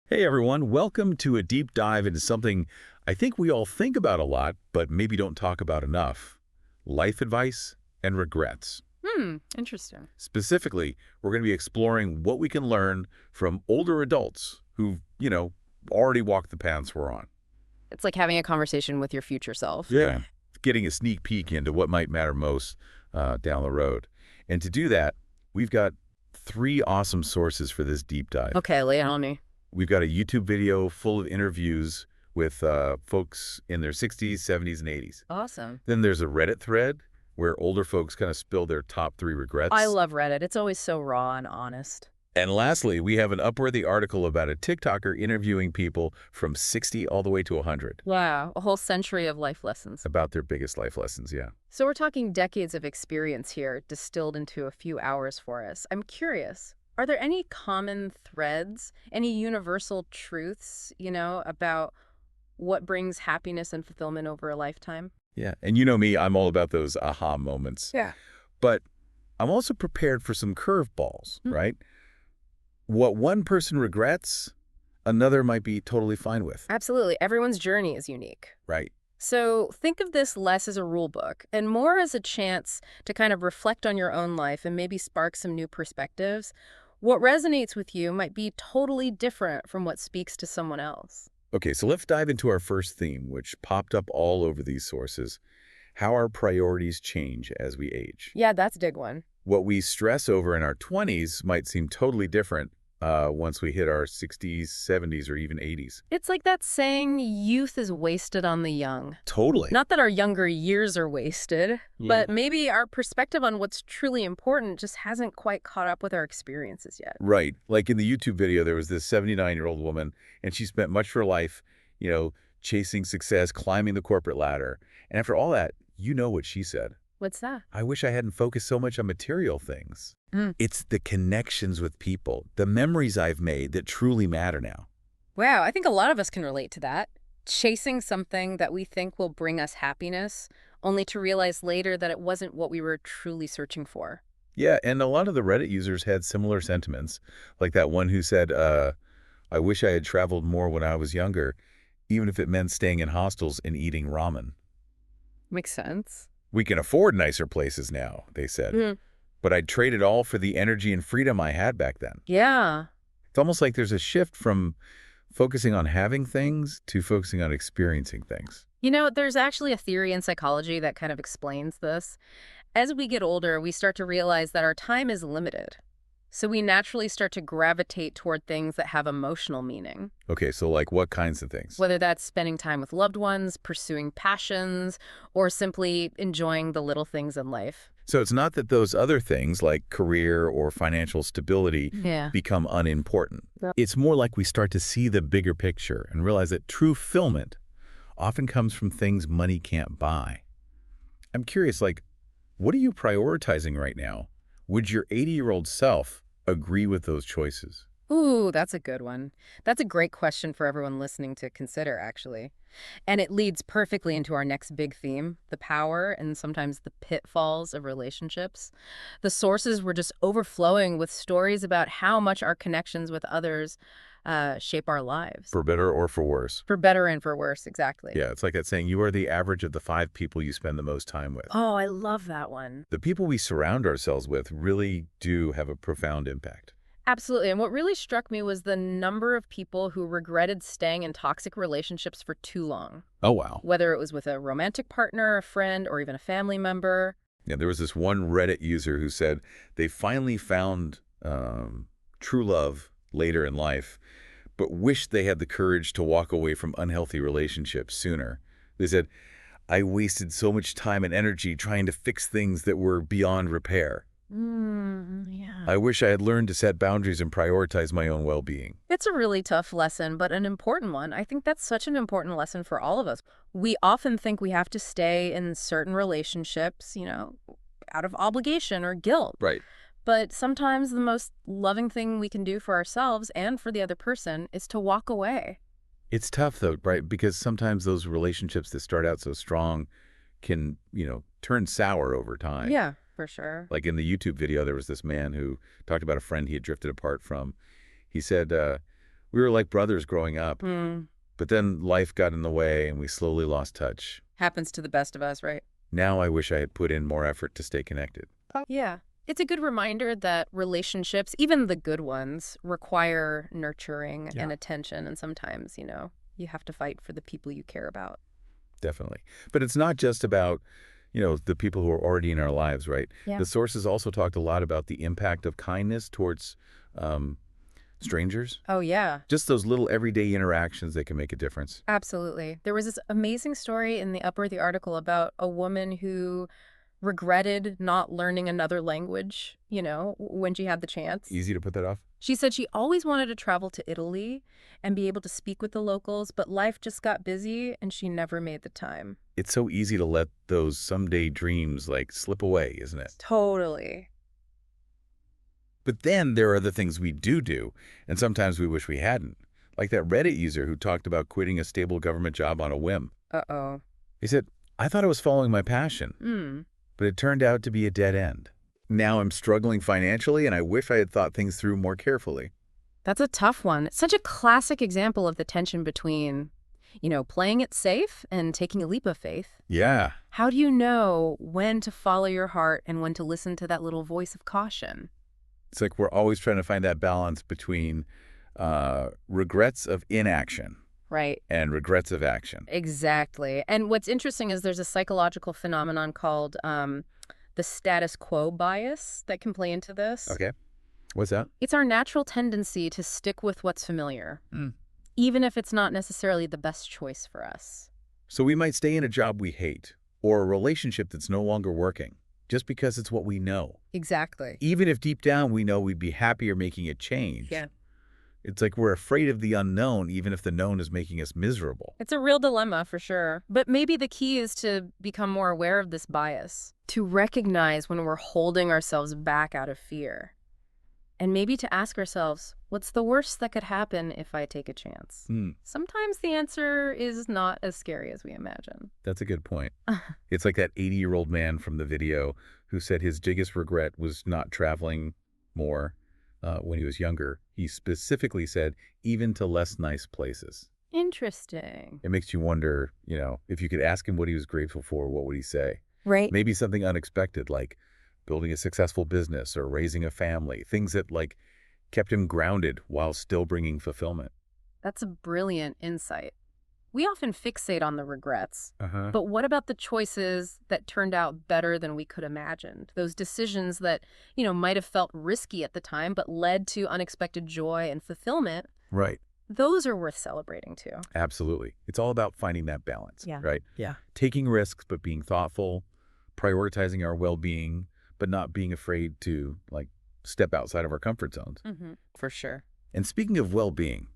Hey everyone, welcome to a deep dive into something I think we all think about a lot, but maybe don't talk about enough. Life advice and regrets. Interesting. Specifically, we're going to be exploring what we can learn from older adults who've already walked the paths we're on. It's like having a conversation with your future self. Yeah. Getting a sneak peek into what might matter most down the road. And to do that, we've got three awesome sources for this deep dive. Okay, lay it on me. We've got a YouTube video full of interviews with folks in their 60s, 70s, and 80s. Awesome. Then there's a Reddit thread where older folks kind of spill their top 3 regrets. I love Reddit. It's always so raw and honest. And lastly, we have an Upworthy article about a TikToker interviewing people from 60 all the way to 100 Wow, a whole century of life lessons. about their biggest life lessons, yeah. So we're talking decades of experience here, distilled into a few hours for us. I'm curious, are there any common threads, any universal truths, about what brings happiness and fulfillment over a lifetime? Yeah, and you know me, I'm all about those aha moments. Yeah. But I'm also prepared for some curveballs, Hmm. right? What one person regrets, another might be totally fine with, Absolutely. Everyone's journey is unique. right? So think of this less as a rule book and more as a chance to kind of reflect on your own life and maybe spark some new perspectives. What resonates with you might be totally different from what speaks to someone else. Okay, so let's dive into our first theme, which popped up all over these sources, how our priorities change as we age. Yeah, that's a big one. What we stress over in our 20s might seem totally different once we hit our 60s, 70s, or even 80s. It's like that saying, youth is wasted on the young. Totally. Not that our younger years are wasted, Yeah. but maybe our perspective on what's truly important just hasn't quite caught up with our experiences yet. Right. Like in the YouTube video, there was this 79-year-old woman, and she spent much of her life, chasing success, climbing the corporate ladder. And after all that, you know what she said. What's that? I wish I hadn't focused so much on material things. Mm. It's the connections with people, the memories I've made that truly matter now. Wow, I think a lot of us can relate to that. Chasing something that we think will bring us happiness, only to realize later that it wasn't what we were truly searching for. Yeah, and a lot of the Reddit users had similar sentiments, like that one who said, I wish I had traveled more when I was younger, even if it meant staying in hostels and eating ramen. Makes sense. We can afford nicer places now, they said, Mhm. but I'd trade it all for the energy and freedom I had back then. Yeah. It's almost like there's a shift from focusing on having things to focusing on experiencing things. There's actually a theory in psychology that kind of explains this. As we get older, we start to realize that our time is limited. So we naturally start to gravitate toward things that have emotional meaning. Okay, so like what kinds of things? Whether that's spending time with loved ones, pursuing passions, or simply enjoying the little things in life. So it's not that those other things like career or financial stability Yeah. become unimportant. Yeah. It's more like we start to see the bigger picture and realize that true fulfillment often comes from things money can't buy. I'm curious, what are you prioritizing right now? Would your 80-year-old self agree with those choices? Ooh, that's a good one. That's a great question for everyone listening to consider, actually. And it leads perfectly into our next big theme, the power and sometimes the pitfalls of relationships. The sources were just overflowing with stories about how much our connections with others shape our lives. For better or for worse? For better and for worse, exactly. Yeah, it's like that saying, you are the average of the 5 people you spend the most time with. Oh, I love that one. The people we surround ourselves with really do have a profound impact. Absolutely. And what really struck me was the number of people who regretted staying in toxic relationships for too long. Oh, wow. Whether it was with a romantic partner, a friend, or even a family member. Yeah, there was this one Reddit user who said they finally found true love later in life, but wished they had the courage to walk away from unhealthy relationships sooner. They said, I wasted so much time and energy trying to fix things that were beyond repair. Yeah. I wish I had learned to set boundaries and prioritize my own well-being. It's a really tough lesson, but an important one. I think that's such an important lesson for all of us. We often think we have to stay in certain relationships, out of obligation or guilt. Right. But sometimes the most loving thing we can do for ourselves and for the other person is to walk away. It's tough, though, right? Because sometimes those relationships that start out so strong can, turn sour over time. Yeah, for sure. Like in the YouTube video, there was this man who talked about a friend he had drifted apart from. He said, We were like brothers growing up, Hmm. but then life got in the way and we slowly lost touch. Happens to the best of us, right? Now I wish I had put in more effort to stay connected. Yeah. It's a good reminder that relationships, even the good ones, require nurturing and attention. And sometimes, you have to fight for the people you care about. Definitely. But it's not just about, the people who are already in our lives, right? Yeah. The sources also talked a lot about the impact of kindness towards strangers. Oh, yeah. Just those little everyday interactions that can make a difference. Absolutely. There was this amazing story in the upper of the article about a woman who regretted not learning another language, when she had the chance. Easy to put that off? She said she always wanted to travel to Italy and be able to speak with the locals, but life just got busy and she never made the time. It's so easy to let those someday dreams slip away, isn't it? Totally. But then there are the things we do, and sometimes we wish we hadn't. Like that Reddit user who talked about quitting a stable government job on a whim. Uh-oh. He said, I thought I was following my passion, but it turned out to be a dead end. Now I'm struggling financially, and I wish I had thought things through more carefully. That's a tough one. It's such a classic example of the tension between, playing it safe and taking a leap of faith. Yeah. How do you know when to follow your heart and when to listen to that little voice of caution? It's like we're always trying to find that balance between regrets of inaction Right. and regrets of action. Exactly. And what's interesting is there's a psychological phenomenon called the status quo bias that can play into this. Okay. What's that? It's our natural tendency to stick with what's familiar, even if it's not necessarily the best choice for us. So we might stay in a job we hate or a relationship that's no longer working just because it's what we know. Exactly. Even if deep down we know we'd be happier making a change. Yeah. It's like we're afraid of the unknown even if the known is making us miserable. It's a real dilemma for sure. But maybe the key is to become more aware of this bias, to recognize when we're holding ourselves back out of fear. And maybe to ask ourselves, what's the worst that could happen if I take a chance? Sometimes the answer is not as scary as we imagine. That's a good point. It's like that 80-year-old man from the video who said his biggest regret was not traveling more when he was younger. He specifically said, even to less nice places. Interesting. It makes you wonder, if you could ask him what he was grateful for, what would he say? Right. Maybe something unexpected like building a successful business or raising a family, things that kept him grounded while still bringing fulfillment. That's a brilliant insight. We often fixate on the regrets, Uh-huh. but what about the choices that turned out better than we could imagine? Those decisions that, might have felt risky at the time, but led to unexpected joy and fulfillment. Right. Those are worth celebrating too. Absolutely. It's all about finding that balance, Yeah. right? Yeah. Taking risks, but being thoughtful, prioritizing our well-being, but not being afraid to step outside of our comfort zones. For sure. And speaking of well-being,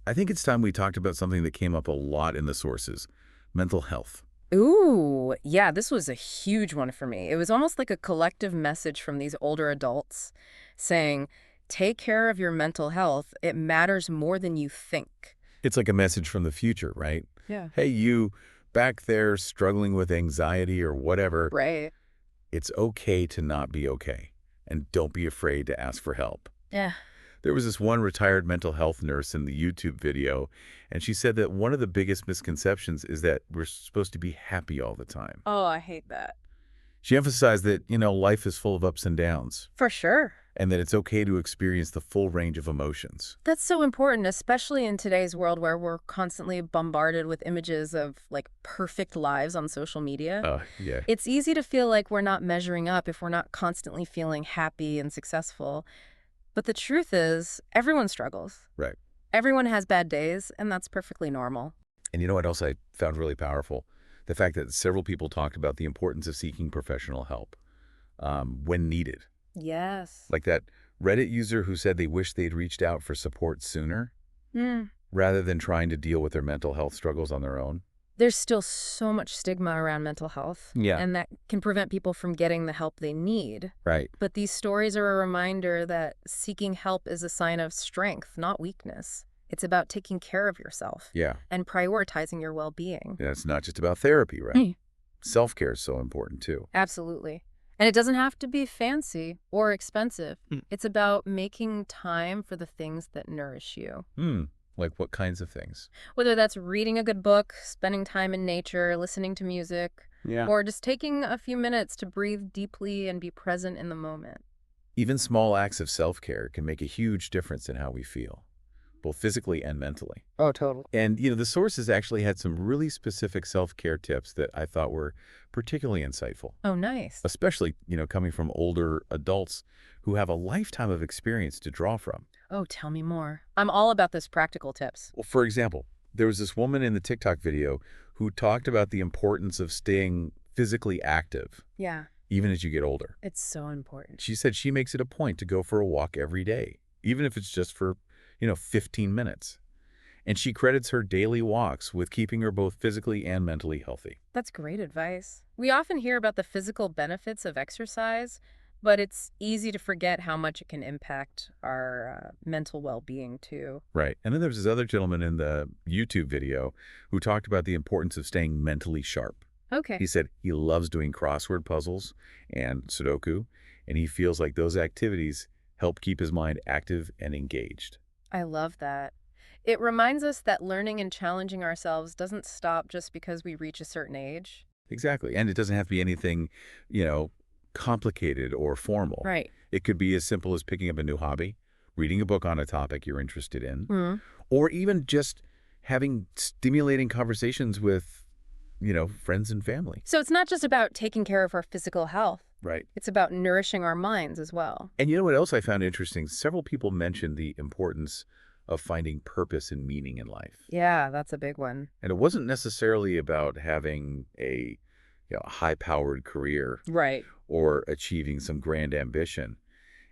I think it's time we talked about something that came up a lot in the sources, mental health. Ooh, yeah, this was a huge one for me. It was almost like a collective message from these older adults saying, take care of your mental health. It matters more than you think. It's like a message from the future, right? Yeah. Hey, you back there struggling with anxiety or whatever. Right. It's okay to not be okay. And don't be afraid to ask for help. Yeah. There was this one retired mental health nurse in the YouTube video, and she said that one of the biggest misconceptions is that we're supposed to be happy all the time. Oh, I hate that. She emphasized that, life is full of ups and downs, For sure. and that it's okay to experience the full range of emotions. That's so important, especially in today's world where we're constantly bombarded with images of perfect lives on social media. Yeah. It's easy to feel like we're not measuring up if we're not constantly feeling happy and successful. But the truth is, everyone struggles. Right. Everyone has bad days, and that's perfectly normal. And you know what else I found really powerful? The fact that several people talked about the importance of seeking professional help when needed. Yes. Like that Reddit user who said they wish they'd reached out for support sooner rather than trying to deal with their mental health struggles on their own. There's still so much stigma around mental health. Yeah. And that can prevent people from getting the help they need. Right. But these stories are a reminder that seeking help is a sign of strength, not weakness. It's about taking care of yourself. Yeah. And prioritizing your well-being. Yeah, it's not just about therapy, right? Self-care is so important too. Absolutely. And it doesn't have to be fancy or expensive. It's about making time for the things that nourish you. Like what kinds of things? Whether that's reading a good book, spending time in nature, listening to music, Yeah. or just taking a few minutes to breathe deeply and be present in the moment. Even small acts of self-care can make a huge difference in how we feel, both physically and mentally. Oh, totally. And, the sources actually had some really specific self-care tips that I thought were particularly insightful, Oh, nice. especially, coming from older adults who have a lifetime of experience to draw from. Oh, tell me more. I'm all about those practical tips. Well, for example, there was this woman in the TikTok video who talked about the importance of staying physically active, Yeah, even as you get older. it's so important. She said she makes it a point to go for a walk every day, even if it's just for, 15 minutes. And she credits her daily walks with keeping her both physically and mentally healthy. That's great advice. We often hear about the physical benefits of exercise, but it's easy to forget how much it can impact our mental well-being, too. Right. And then there's this other gentleman in the YouTube video who talked about the importance of staying mentally sharp. Okay. He said he loves doing crossword puzzles and Sudoku, and he feels like those activities help keep his mind active and engaged. I love that. It reminds us that learning and challenging ourselves doesn't stop just because we reach a certain age. Exactly. And it doesn't have to be anything, complicated or formal. Right. It could be as simple as picking up a new hobby, reading a book on a topic you're interested in, Mm. or even just having stimulating conversations with, friends and family. So it's not just about taking care of our physical health. Right. It's about nourishing our minds as well. And you know what else I found interesting? Several people mentioned the importance of finding purpose and meaning in life. Yeah, that's a big one. And it wasn't necessarily about having a high-powered career Right. or achieving some grand ambition.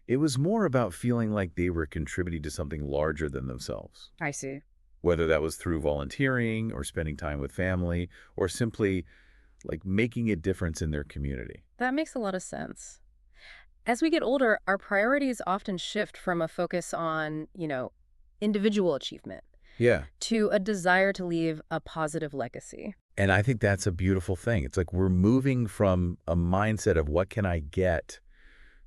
It was more about feeling like they were contributing to something larger than themselves, I see. whether that was through volunteering or spending time with family or simply like making a difference in their community. That makes a lot of sense. As we get older, our priorities often shift from a focus on, individual achievement Yeah. to a desire to leave a positive legacy. And I think that's a beautiful thing. It's like we're moving from a mindset of what can I get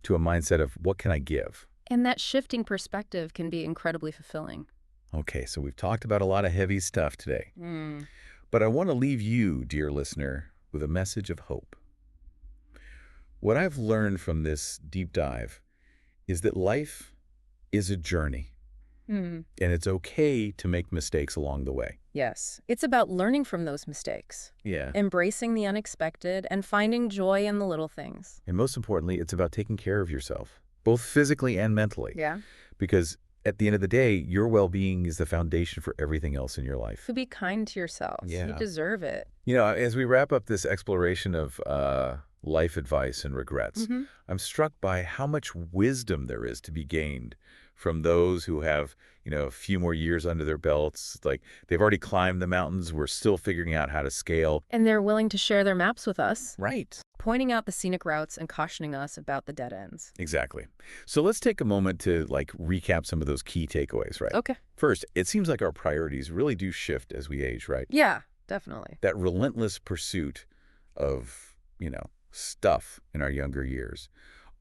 to a mindset of what can I give? And that shifting perspective can be incredibly fulfilling. Okay, so we've talked about a lot of heavy stuff today, Mm. but I want to leave you, dear listener, with a message of hope. What I've learned from this deep dive is that life is a journey, Mm. and it's okay to make mistakes along the way. Yes. It's about learning from those mistakes, Yeah. embracing the unexpected, and finding joy in the little things. And most importantly, it's about taking care of yourself, both physically and mentally. Yeah. Because at the end of the day, your well-being is the foundation for everything else in your life. To be kind to yourself. You Yeah. deserve it. As we wrap up this exploration of life advice and regrets, Mhm. I'm struck by how much wisdom there is to be gained from those who have, a few more years under their belts. Like they've already climbed the mountains. We're still figuring out how to scale. And they're willing to share their maps with us, Right. pointing out the scenic routes and cautioning us about the dead ends. Exactly. So let's take a moment to recap some of those key takeaways, right? Okay. First, it seems like our priorities really do shift as we age, right? Yeah, definitely. That relentless pursuit of, stuff in our younger years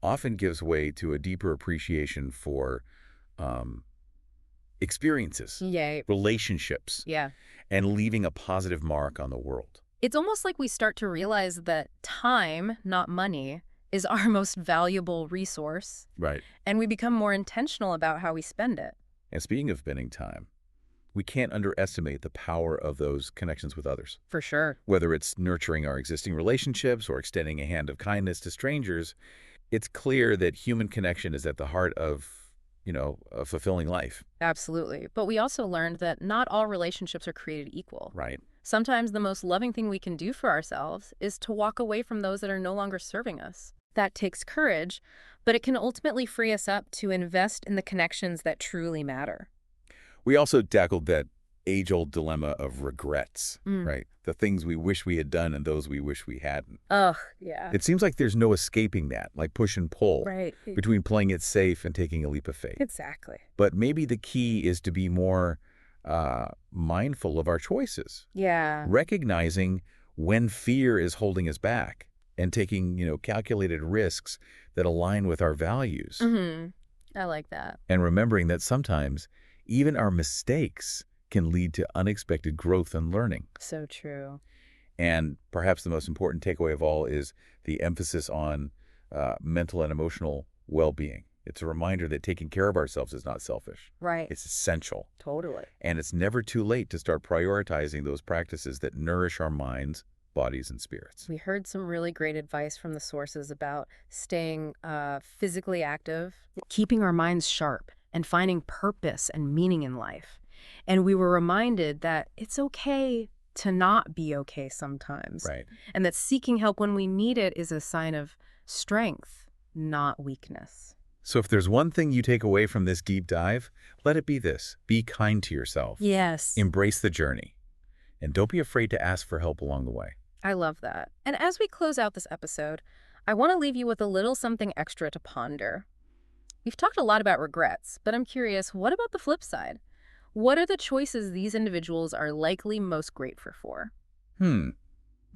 often gives way to a deeper appreciation for experiences, Yay. relationships, Yeah. and leaving a positive mark on the world. It's almost like we start to realize that time, not money, is our most valuable resource, Right. and we become more intentional about how we spend it. And speaking of spending time, we can't underestimate the power of those connections with others. For sure. Whether it's nurturing our existing relationships or extending a hand of kindness to strangers, it's clear that human connection is at the heart of, a fulfilling life. Absolutely. But we also learned that not all relationships are created equal. Right. Sometimes the most loving thing we can do for ourselves is to walk away from those that are no longer serving us. That takes courage, but it can ultimately free us up to invest in the connections that truly matter. We also tackled that age-old dilemma of regrets, Mm. right? The things we wish we had done and those we wish we hadn't. Ugh, yeah. It seems like there's no escaping that, like push and pull, Right. between playing it safe and taking a leap of faith. Exactly. But maybe the key is to be more mindful of our choices, Yeah. recognizing when fear is holding us back and taking, calculated risks that align with our values. Mm-hmm. I like that. And remembering that sometimes Even our mistakes can lead to unexpected growth and learning. So true. And perhaps the most important takeaway of all is the emphasis on mental and emotional well-being. It's a reminder that taking care of ourselves is not selfish. Right. It's essential. Totally. And it's never too late to start prioritizing those practices that nourish our minds, bodies, and spirits. We heard some really great advice from the sources about staying physically active, keeping our minds sharp, and finding purpose and meaning in life. And we were reminded that it's okay to not be okay sometimes. Right. And that seeking help when we need it is a sign of strength, not weakness. So if there's one thing you take away from this deep dive, let it be this. Be kind to yourself. Yes. Embrace the journey. And don't be afraid to ask for help along the way. I love that. And as we close out this episode, I want to leave you with a little something extra to ponder. We've talked a lot about regrets, but I'm curious, what about the flip side? What are the choices these individuals are likely most grateful for?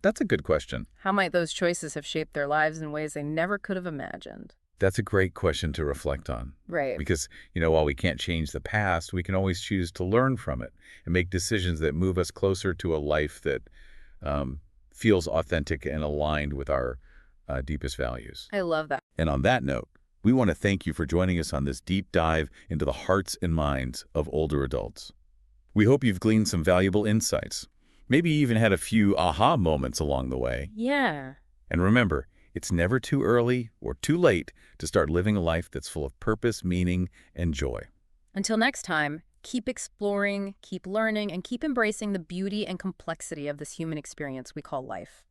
That's a good question. How might those choices have shaped their lives in ways they never could have imagined? That's a great question to reflect on. Right. Because, while we can't change the past, we can always choose to learn from it and make decisions that move us closer to a life that feels authentic and aligned with our deepest values. I love that. And on that note, we want to thank you for joining us on this deep dive into the hearts and minds of older adults. We hope you've gleaned some valuable insights, maybe even had a few aha moments along the way. Yeah. And remember, it's never too early or too late to start living a life that's full of purpose, meaning, and joy. Until next time, keep exploring, keep learning, and keep embracing the beauty and complexity of this human experience we call life.